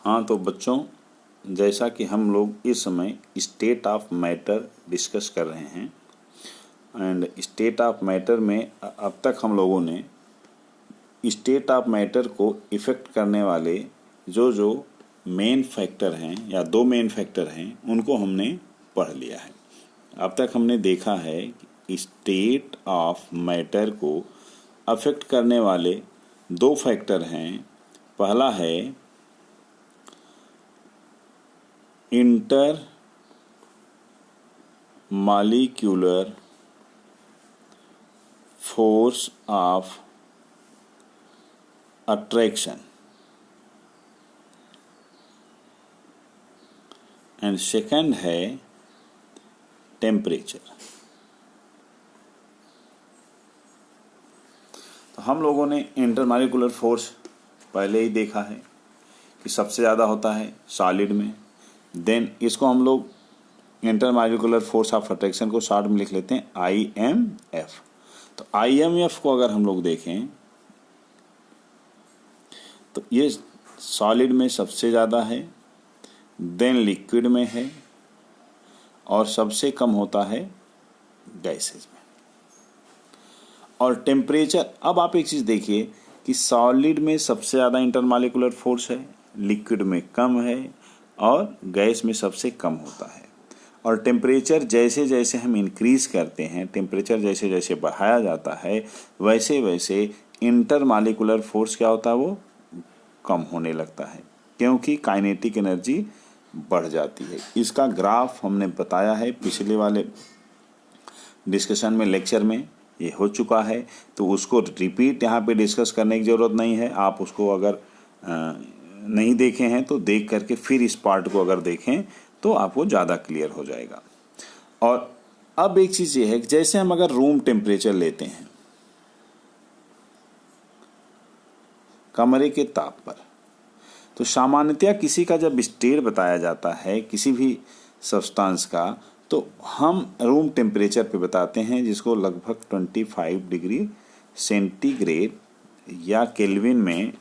हाँ तो बच्चों, जैसा कि हम लोग इस समय स्टेट ऑफ मैटर डिस्कस कर रहे हैं एंड स्टेट ऑफ मैटर में अब तक हम लोगों ने स्टेट ऑफ मैटर को इफ़ेक्ट करने वाले जो मेन फैक्टर हैं या दो मेन फैक्टर हैं उनको हमने पढ़ लिया है। अब तक हमने देखा है कि स्टेट ऑफ मैटर को अफेक्ट करने वाले दो फैक्टर हैं। पहला है inter molecular force of attraction and second है टेम्परेचर। तो हम लोगों ने इंटरमॉलिक्यूलर फोर्स पहले ही देखा है कि सबसे ज़्यादा होता है सॉलिड में। देन इसको हम लोग इंटरमॉलिक्यूलर फोर्स ऑफ अट्रैक्शन को शॉर्ट में लिख लेते हैं IMF। तो IMF को अगर हम लोग देखें तो ये सॉलिड में सबसे ज़्यादा है, देन लिक्विड में है और सबसे कम होता है गैसेज में। और टेम्परेचर, अब आप एक चीज़ देखिए कि सॉलिड में सबसे ज़्यादा इंटरमॉलिक्यूलर फोर्स है, लिक्विड में कम है और गैस में सबसे कम होता है। और टेम्परेचर जैसे जैसे हम इंक्रीज़ करते हैं, टेम्परेचर जैसे जैसे बढ़ाया जाता है, वैसे वैसे इंटरमॉलिक्यूलर फोर्स क्या होता है, वो कम होने लगता है क्योंकि काइनेटिक एनर्जी बढ़ जाती है। इसका ग्राफ हमने बताया है पिछले वाले डिस्कशन में, लेक्चर में ये हो चुका है, तो उसको रिपीट यहाँ पे डिस्कस करने की ज़रूरत नहीं है। आप उसको अगर नहीं देखे हैं तो देख करके फिर इस पार्ट को अगर देखें तो आपको ज़्यादा क्लियर हो जाएगा। और अब एक चीज़ ये है कि जैसे हम अगर रूम टेम्परेचर लेते हैं कमरे के ताप पर, तो सामान्यतया किसी का जब स्टेट बताया जाता है किसी भी सब्सटेंस का, तो हम रूम टेम्परेचर पे बताते हैं, जिसको लगभग 25 डिग्री सेंटीग्रेड या केल्विन में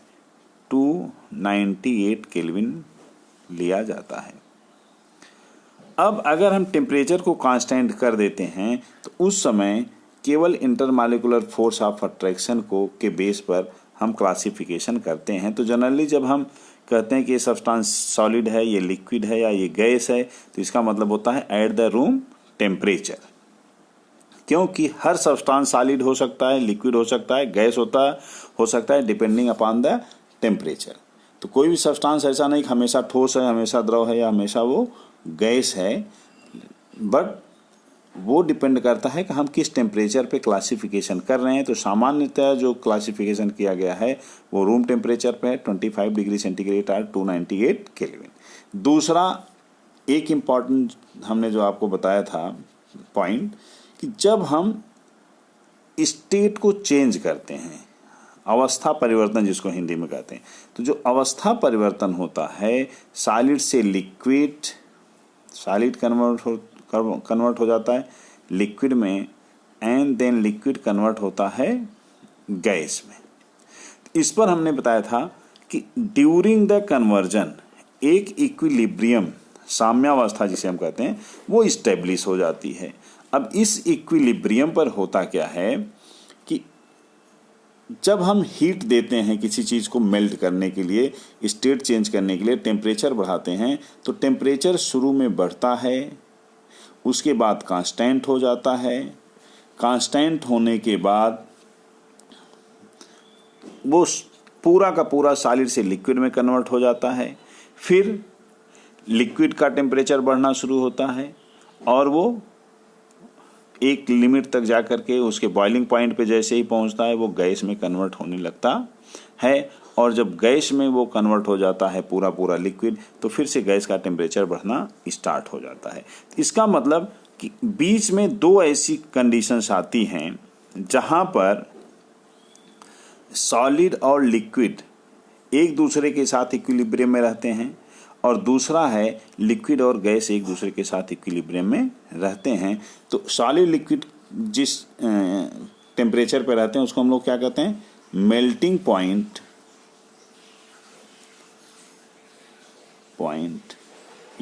298 केल्विन लिया जाता है। अब अगर हम टेम्परेचर को कांस्टेंट कर देते हैं तो उस समय केवल इंटरमॉलिक्यूलर फोर्स ऑफ अट्रैक्शन को के बेस पर हम क्लासिफिकेशन करते हैं। तो जनरली जब हम कहते हैं कि ये सब्सटेंस सॉलिड है, ये लिक्विड है या ये गैस है, तो इसका मतलब होता है एट द रूम टेम्परेचर, क्योंकि हर सब्सटेंस सॉलिड हो सकता है, लिक्विड हो सकता है, गैस हो सकता है डिपेंडिंग अपॉन द टेम्परेचर। तो कोई भी सब्सटेंस ऐसा नहीं कि हमेशा ठोस है, हमेशा द्रव है या हमेशा वो गैस है, बट वो डिपेंड करता है कि हम किस टेम्परेचर पे क्लासिफिकेशन कर रहे हैं। तो सामान्यतः जो क्लासिफिकेशन किया गया है वो रूम टेम्परेचर पे है, 25 डिग्री सेंटीग्रेड और 298 केल्विन। दूसरा एक इम्पॉर्टेंट हमने जो आपको बताया था पॉइंट, कि जब हम स्टेट को चेंज करते हैं, अवस्था परिवर्तन जिसको हिंदी में कहते हैं, तो जो अवस्था परिवर्तन होता है सॉलिड से लिक्विड, सॉलिड कन्वर्ट हो जाता है लिक्विड में एंड देन लिक्विड कन्वर्ट होता है गैस में। इस पर हमने बताया था कि ड्यूरिंग द कन्वर्जन एक इक्विलिब्रियम, साम्यावस्था जिसे हम कहते हैं, वो इस्टेब्लिश हो जाती है। अब इस इक्विलिब्रियम पर होता क्या है कि जब हम हीट देते हैं किसी चीज़ को मेल्ट करने के लिए, स्टेट चेंज करने के लिए टेम्परेचर बढ़ाते हैं, तो टेम्परेचर शुरू में बढ़ता है, उसके बाद कांस्टेंट हो जाता है, कांस्टेंट होने के बाद वो पूरा का पूरा सॉलिड से लिक्विड में कन्वर्ट हो जाता है, फिर लिक्विड का टेम्परेचर बढ़ना शुरू होता है और वो एक लिमिट तक जा कर के उसके बॉइलिंग पॉइंट पे जैसे ही पहुंचता है वो गैस में कन्वर्ट होने लगता है। और जब गैस में वो कन्वर्ट हो जाता है पूरा लिक्विड, तो फिर से गैस का टेम्परेचर बढ़ना स्टार्ट हो जाता है। इसका मतलब कि बीच में दो ऐसी कंडीशंस आती हैं जहां पर सॉलिड और लिक्विड एक दूसरे के साथ इक्विलिब्रियम में रहते हैं, और दूसरा है लिक्विड और गैस एक दूसरे के साथ इक्विलिब्रियम में रहते हैं। तो सॉलिड लिक्विड जिस टेम्परेचर पे रहते हैं उसको हम लोग क्या कहते हैं, मेल्टिंग पॉइंट पॉइंट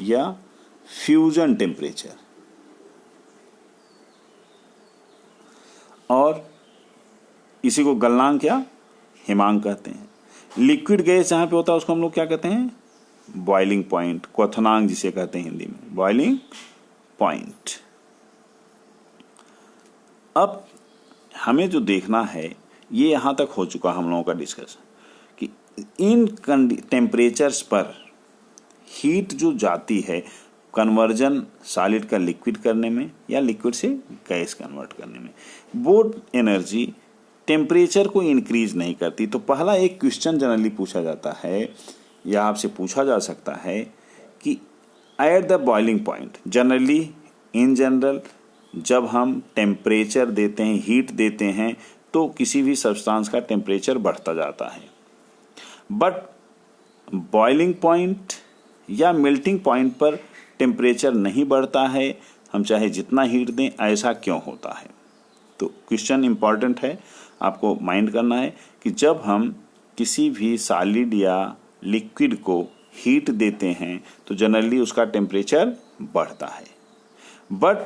या फ्यूजन टेम्परेचर। और इसी को गलनांक या हिमांक कहते हैं। लिक्विड गैस जहां पे होता है उसको हम लोग क्या कहते हैं? बॉइलिंग पॉइंट, क्वथनांक जिसे कहते हैं हिंदी में, बॉइलिंग पॉइंट। अब हमें जो देखना है, ये यहां तक हो चुका हम लोगों का डिस्कशन कि इन टेम्परेचर्स पर हीट जो जाती है कन्वर्जन सॉलिड का लिक्विड करने में या लिक्विड से गैस कन्वर्ट करने में, वो एनर्जी टेम्परेचर को इंक्रीज नहीं करती। तो पहला एक क्वेश्चन जनरली पूछा जाता है या आपसे पूछा जा सकता है कि at the boiling point, generally in general जब हम टेम्परेचर देते हैं, हीट देते हैं, तो किसी भी सब्सटेंस का टेम्परेचर बढ़ता जाता है। बट बॉइलिंग पॉइंट या मेल्टिंग पॉइंट पर टेम्परेचर नहीं बढ़ता है, हम चाहे जितना हीट दें। ऐसा क्यों होता है? तो क्वेश्चन इंपॉर्टेंट है, आपको माइंड करना है कि जब हम किसी भी सॉलिड या लिक्विड को हीट देते हैं तो जनरली उसका टेम्परेचर बढ़ता है, बट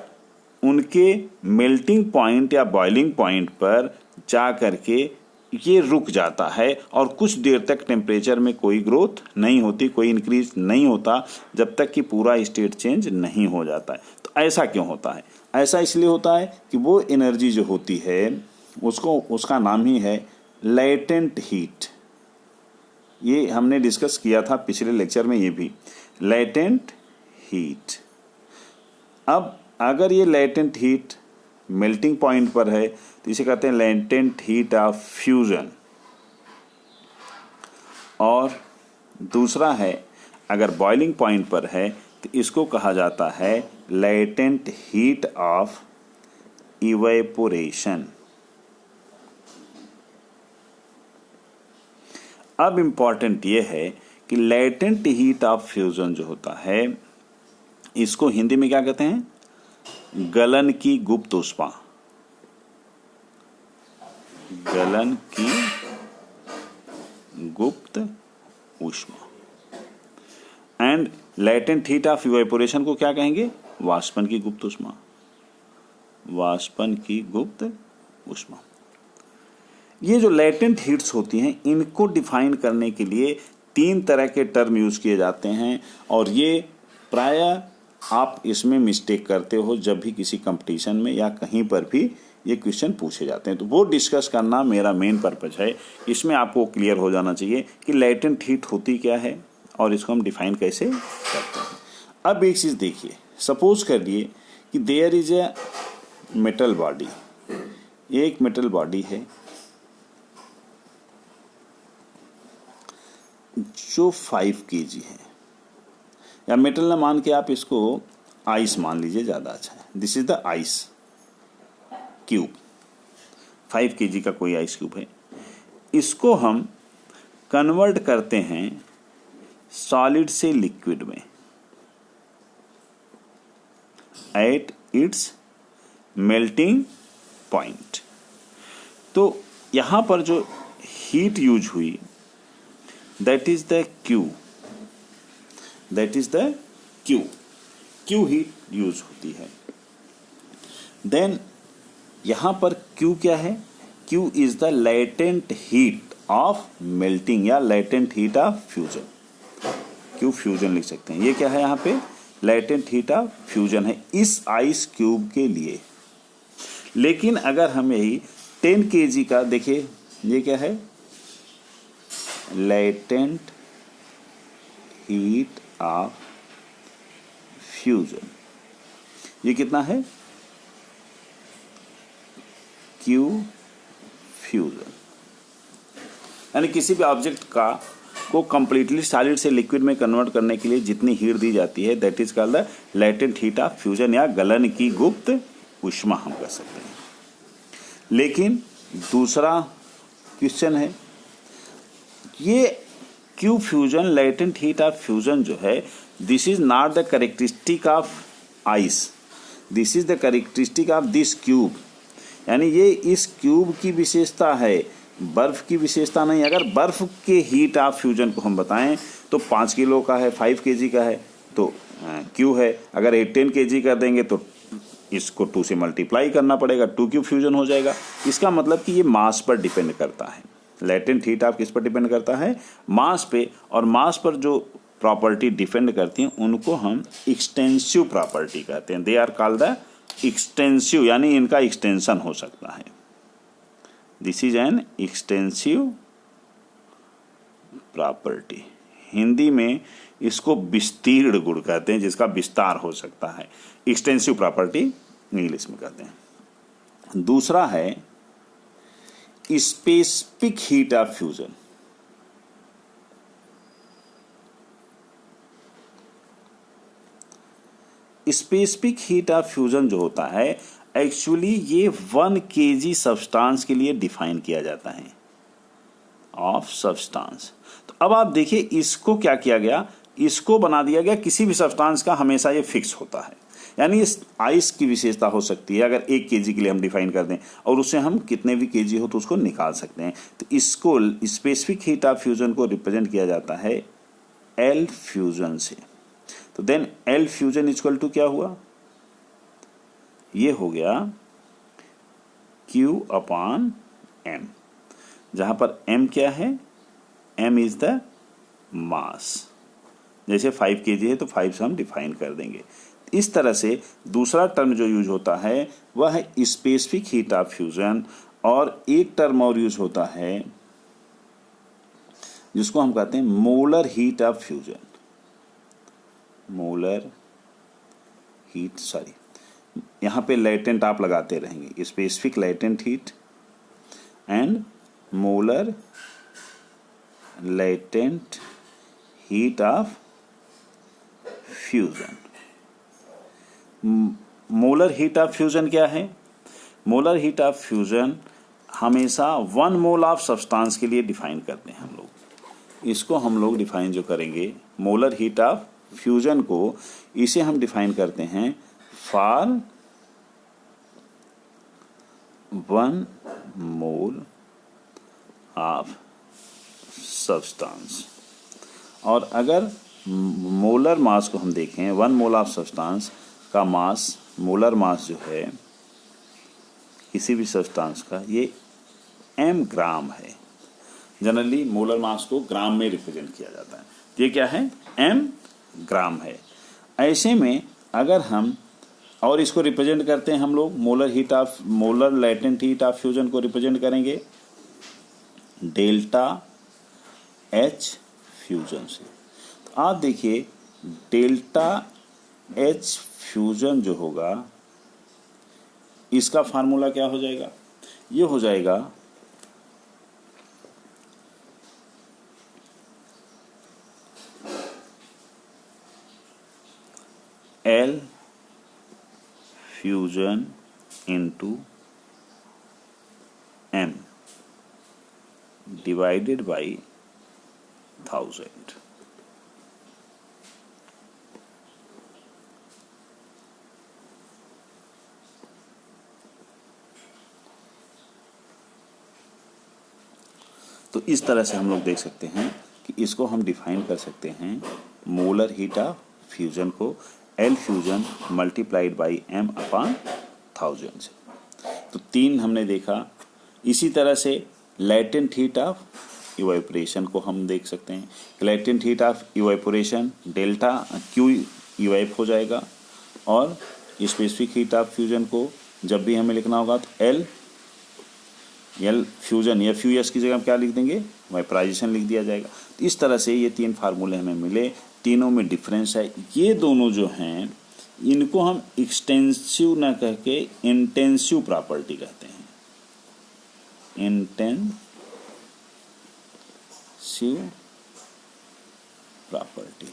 उनके मेल्टिंग पॉइंट या बॉइलिंग पॉइंट पर जा करके ये रुक जाता है और कुछ देर तक टेम्परेचर में कोई ग्रोथ नहीं होती, कोई इंक्रीज नहीं होता जब तक कि पूरा स्टेट चेंज नहीं हो जाता है। तो ऐसा क्यों होता है? ऐसा इसलिए होता है कि वो एनर्जी जो होती है उसका नाम ही है लेटेंट हीट। ये हमने डिस्कस किया था पिछले लेक्चर में, ये भी लेटेंट हीट। अब अगर ये लेटेंट हीट मेल्टिंग पॉइंट पर है तो इसे कहते हैं लेटेंट हीट ऑफ फ्यूजन। और दूसरा है अगर बॉइलिंग पॉइंट पर है तो इसको कहा जाता है लेटेंट हीट ऑफ इवेपोरेशन। अब इंपॉर्टेंट ये है कि लेटेंट हीट ऑफ फ्यूजन जो होता है इसको हिंदी में क्या कहते हैं? गलन की गुप्त ऊष्मा। गलन की गुप्त ऊष्मा। And latent heat of evaporation को क्या कहेंगे? वाष्पन की गुप्त ऊष्मा। वाष्पन की गुप्त ऊष्मा। ये जो लेटेंट हीट्स होती हैं इनको डिफाइन करने के लिए 3 तरह के टर्म यूज किए जाते हैं, और ये प्रायः आप इसमें मिस्टेक करते हो जब भी किसी कंपटीशन में या कहीं पर भी ये क्वेश्चन पूछे जाते हैं। तो वो डिस्कस करना मेरा मेन पर्पज है। इसमें आपको क्लियर हो जाना चाहिए कि लेटेंट हीट होती क्या है और इसको हम डिफाइन कैसे करते हैं। अब एक चीज़ देखिए, सपोज करिए कि there is a metal body. एक मेटल बॉडी है जो 5 kg है, या मेटल ना मान के आप इसको आइस मान लीजिए, ज़्यादा अच्छा है। This is the ice cube. 5 kg का कोई आइस क्यूब है, इसको हम कन्वर्ट करते हैं सॉलिड से लिक्विड में एट इट्स मेल्टिंग पॉइंट। तो यहां पर जो हीट यूज हुई that is the Q. Q heat use होती है। देन यहां पर क्यू क्या है? Q is the latent heat of melting या latent heat of fusion. Q fusion लिख सकते हैं। ये क्या है? यहां पे लेटेंट हीट ऑफ फ्यूजन है इस आइस क्यूब के लिए। लेकिन अगर हम यही 10 kg का देखिए, ये क्या है? Latent heat of fusion. ये कितना है? Q fusion. यानी किसी भी ऑब्जेक्ट को कंप्लीटली सॉलिड से लिक्विड में कन्वर्ट करने के लिए जितनी हीट दी जाती है that is called the latent heat of fusion या गलन की गुप्त ऊष्मा हम कह सकते हैं। लेकिन दूसरा क्वेश्चन है, ये Q fusion latent heat of fusion जो है this is not the characteristic of ice, this is the characteristic of this cube. यानी ये इस क्यूब की विशेषता है बर्फ की विशेषता नहीं। अगर बर्फ के हीट ऑफ फ्यूजन को हम बताएं तो 5 किलो का है, 5 केजी का है तो क्यू है। अगर 10 केजी कर देंगे तो इसको 2 से मल्टीप्लाई करना पड़ेगा, 2 क्यू फ्यूजन हो जाएगा। इसका मतलब कि ये मास पर डिपेंड करता है। लेटेंट हीट ऑफ किस पर डिपेंड करता है? मास पे। और मास पर जो प्रॉपर्टी डिपेंड करती हैं उनको हम एक्सटेंसिव प्रॉपर्टी कहते हैं। They are called the extensive, यानी इनका एक्सटेंशन हो सकता है। This is an extensive property. Hindi में इसको विस्तीर्ण गुण कहते हैं, जिसका विस्तार हो सकता है। एक्सटेंसिव प्रॉपर्टी इंग्लिश में कहते हैं। दूसरा है specific heat of fusion. Specific heat of fusion जो होता है, एक्चुअली ये 1 केजी सब्सटेंस के लिए डिफाइन किया जाता है, ऑफ सब्सटेंस। तो अब आप देखिए इसको क्या किया गया, इसको बना दिया गया किसी भी सब्सटेंस का हमेशा ये फिक्स होता है। यानी इस आइस की विशेषता हो सकती है, अगर 1 केजी के लिए हम डिफाइन कर दें और उससे हम कितने भी केजी हो तो उसको निकाल सकते हैं। तो इसको स्पेसिफिक हीट ऑफ फ्यूजन को रिप्रेजेंट किया जाता है एल फ्यूजन से। तो then L fusion equal to क्या हुआ, ये हो गया Q अपॉन M, जहां पर M क्या है, M इज द मास। जैसे 5 केजी है तो 5 से हम डिफाइन कर देंगे। इस तरह से दूसरा टर्म जो यूज होता है वह है स्पेसिफिक हीट ऑफ फ्यूजन। और एक टर्म और यूज होता है जिसको हम कहते हैं molar heat of fusion. Molar heat, sorry यहां पे लेटेंट आप लगाते रहेंगे, specific latent heat and molar latent heat of fusion. Molar heat of fusion क्या है? मोलर हीट ऑफ फ्यूजन हमेशा 1 मोल ऑफ सब्सटेंस के लिए डिफाइन करते हैं हम लोग। इसको हम लोग डिफाइन जो करेंगे मोलर हीट ऑफ फ्यूजन को, इसे हम डिफाइन करते हैं फॉर 1 मोल ऑफ सब्सटेंस। और अगर मोलर मास को हम देखें, 1 मोल ऑफ सब्सटेंस का मास, मोलर मास जो है किसी भी सब्सटेंस का, ये m ग्राम है। जनरली मोलर मास को ग्राम में रिप्रेजेंट किया जाता है। ये क्या है? m ग्राम है। ऐसे में अगर हम और इसको रिप्रेजेंट करते हैं हम लोग molar latent heat of fusion को रिप्रेजेंट करेंगे डेल्टा H फ्यूजन से। तो आप देखिए डेल्टा H फ्यूजन जो होगा इसका फार्मूला क्या हो जाएगा? ये हो जाएगा L fusion into M divided by 1000। तो इस तरह से हम लोग देख सकते हैं कि इसको हम डिफाइन कर सकते हैं मोलर हीट ऑफ फ्यूजन को L fusion multiplied by M upon 1000 से। तो 3 हमने देखा। इसी तरह से लेटेंट हीट ऑफ इवेपोरेशन को हम देख सकते हैं। Latent heat of evaporation delta Q इवेप हो जाएगा। और स्पेसिफिक हीट ऑफ फ्यूजन को जब भी हमें लिखना होगा तो L फ्यूजन या फ्यूएस की जगह क्या लिख देंगे, वेपराइजेशन लिख दिया जाएगा। तो इस तरह से ये 3 फार्मूले हमें मिले। तीनों में डिफरेंस है। ये दोनों जो हैं इनको हम एक्सटेंसिव ना कह के इंटेंसिव प्रॉपर्टी कहते हैं। Intensive property.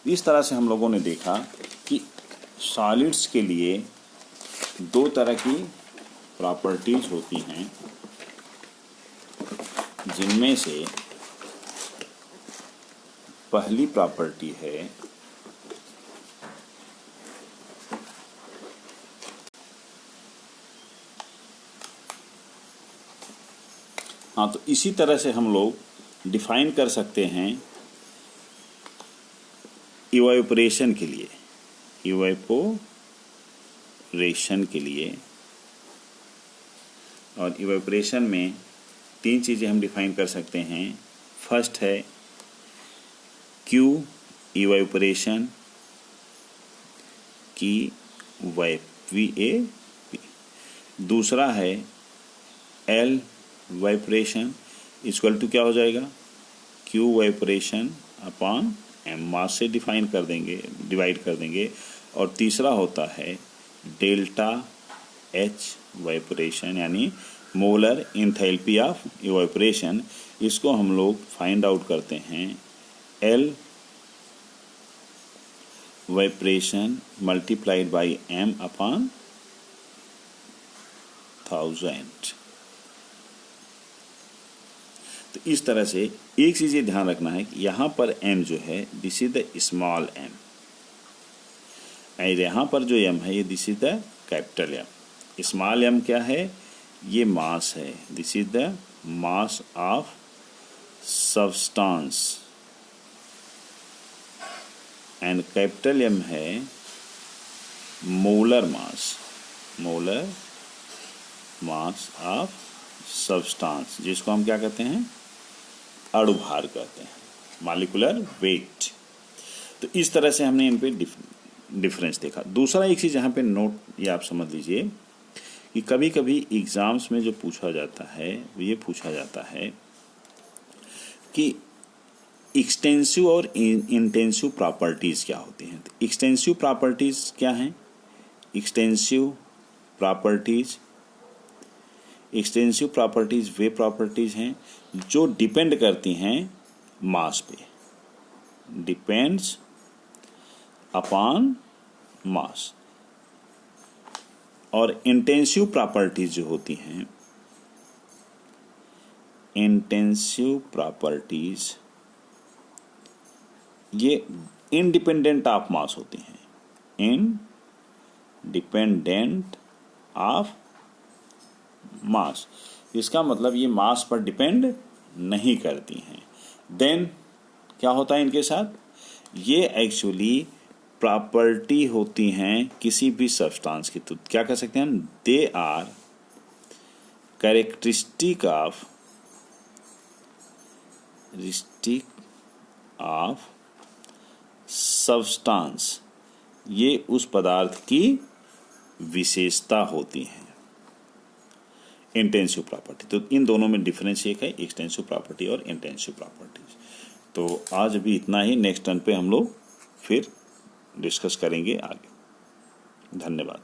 इस तरह से हम लोगों ने देखा कि सॉलिड्स के लिए 2 तरह की प्रॉपर्टीज होती हैं, जिनमें से पहली प्रॉपर्टी है हाँ, तो इसी तरह से हम लोग डिफाइन कर सकते हैं इवेपोरेशन के लिए। इवेपोरेशन के लिए, और इवेपोरेशन में 3 चीज़ें हम डिफाइन कर सकते हैं। फर्स्ट है क्यू इवेपोरेशन की VAP, दूसरा है L वाइब्रेशन इक्वल टू क्या हो जाएगा, Q वाइब्रेशन अपॉन M, मास से डिफाइन कर देंगे, डिवाइड कर देंगे। और तीसरा होता है डेल्टा H वाइब्रेशन, यानी मोलर इंथैल्पी ऑफ इवेपोरेशन। इसको हम लोग फाइंड आउट करते हैं L vibration multiplied by M upon 1000। तो इस तरह से एक चीज़ ये ध्यान रखना है कि यहाँ पर m जो है this is the small m, और यहाँ पर जो m है ये this is the capital M। Small m क्या है, ये मास है, this is the mass of substance, and capital M है मोलर मास ऑफ सब्सटेंस, जिसको हम क्या कहते हैं, अणुभार कहते हैं, मॉलिक्यूलर वेट। तो इस तरह से हमने इन पे डिफरेंस देखा। दूसरा एक चीज़ यहाँ पे नोट ये आप समझ लीजिए कि कभी कभी एग्जाम्स में जो पूछा जाता है वो ये पूछा जाता है कि एक्सटेंसिव और इंटेंसिव प्रॉपर्टीज़ क्या होती हैं। तो एक्सटेंसिव प्रॉपर्टीज़ क्या हैं, एक्सटेंसिव प्रॉपर्टीज़ वे प्रॉपर्टीज़ हैं जो डिपेंड करती हैं मास पे, डिपेंड्स अपॉन मास। और इंटेंसिव प्रॉपर्टीज़ जो होती हैं, इंटेंसिव प्रॉपर्टीज़ ये इंडिपेंडेंट ऑफ मास होती हैं, इंडिपेंडेंट ऑफ मास। इसका मतलब ये मास पर डिपेंड नहीं करती हैं। देन क्या होता है इनके साथ, ये एक्चुअली प्रॉपर्टी होती हैं किसी भी सब्सटेंस की। तो क्या कह सकते हैं हम, they are characteristic of substance, ये उस पदार्थ की विशेषता होती है, इंटेंसिव प्रॉपर्टी। तो इन दोनों में डिफरेंस एक है, एक्सटेंसिव प्रॉपर्टी और इंटेंसिव प्रॉपर्टीज। तो आज अभी इतना ही, नेक्स्ट टर्न पे हम लोग फिर डिस्कस करेंगे आगे। धन्यवाद।